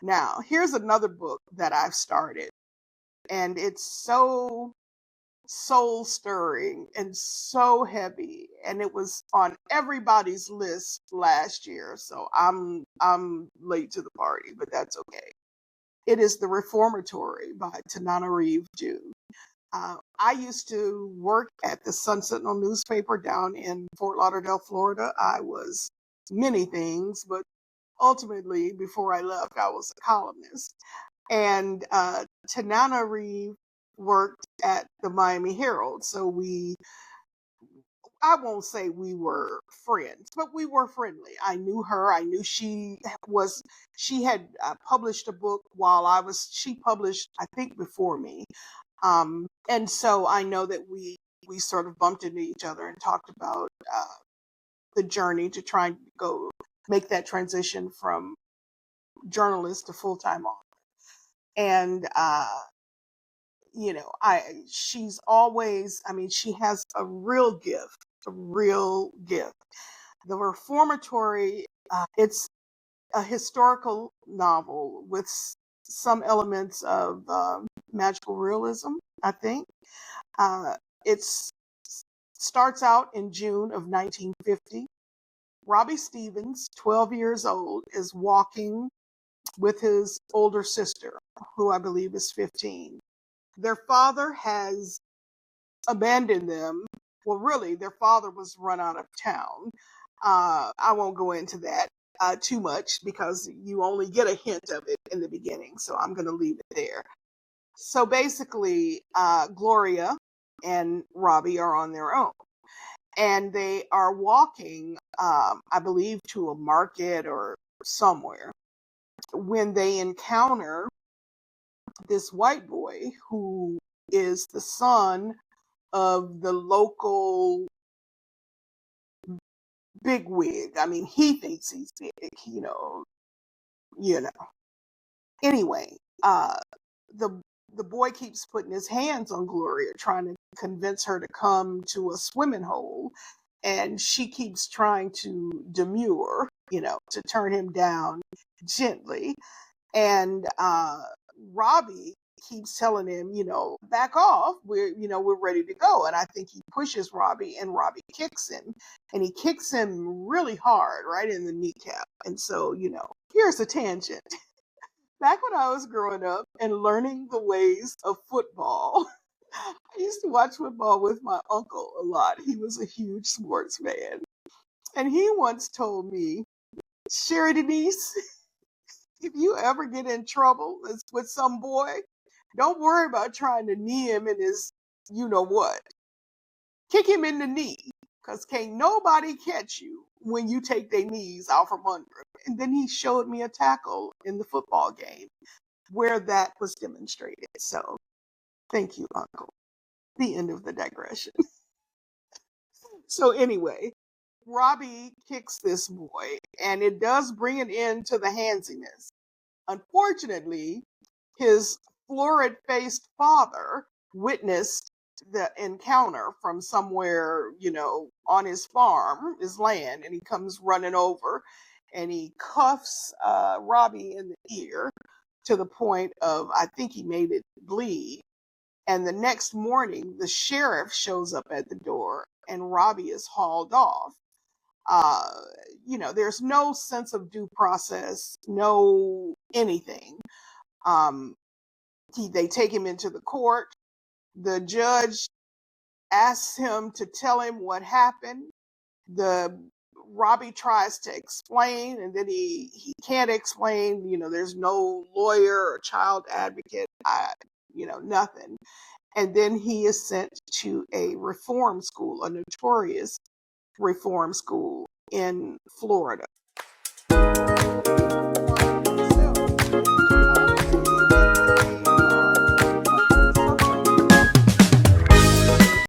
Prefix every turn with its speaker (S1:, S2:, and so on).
S1: Now, here's another book that I've started, and it's so soul stirring and so heavy, and it was on everybody's list last year, so I'm late to the party, but that's okay. It is The Reformatory by Tananarive Due. I used to work at the Sun Sentinel newspaper down in Fort Lauderdale, Florida. I was many things, but ultimately, before I left, I was a columnist. And Tananarive worked at the Miami Herald. So I won't say we were friends, but we were friendly. I knew her. I knew she had published a book she published, I think, before me. And so I know that we sort of bumped into each other and talked about the journey to try and go make that transition from journalist to full-time author. And she's always, she has a real gift, a real gift. The Reformatory, it's a historical novel with some elements of magical realism, I think. It starts out in June of 1950. Robbie Stevens, 12 years old, is walking with his older sister, who I believe is 15. Their father has abandoned them. Well, really, their father was run out of town. I won't go into that too much because you only get a hint of it in the beginning, so I'm going to leave it there. So basically, Gloria and Robbie are on their own, and they are walking, I believe, to a market or somewhere, when they encounter this white boy who is the son of the local bigwig. He thinks he's big, Anyway, the boy keeps putting his hands on Gloria, trying to convince her to come to a swimming hole, and she keeps trying to demur, to turn him down gently. And Robbie keeps telling him, back off. We're ready to go. And I think he pushes Robbie, and Robbie kicks him, and he kicks him really hard, right in the kneecap. And so, here's a tangent. Back when I was growing up and learning the ways of football, I used to watch football with my uncle a lot. He was a huge sports fan. And he once told me, Sherry Denise, if you ever get in trouble with some boy, don't worry about trying to knee him in his what. Kick him in the knee, because can't nobody catch you when you take their knees out from under him. And then he showed me a tackle in the football game where that was demonstrated. So thank you, Uncle. The end of the digression. So anyway, Robbie kicks this boy, and it does bring an end to the handsiness. Unfortunately, his florid-faced father witnessed the encounter from somewhere, on his farm, his land, and he comes running over, and he cuffs Robbie in the ear to the point of, I think he made it bleed. And the next morning, the sheriff shows up at the door, and Robbie is hauled off. There's no sense of due process, no anything. They take him into the court. The judge asks him to tell him what happened. Robbie tries to explain, and then he can't explain. There's no lawyer or child advocate, nothing. And then he is sent to a reform school, a notorious reform school in Florida.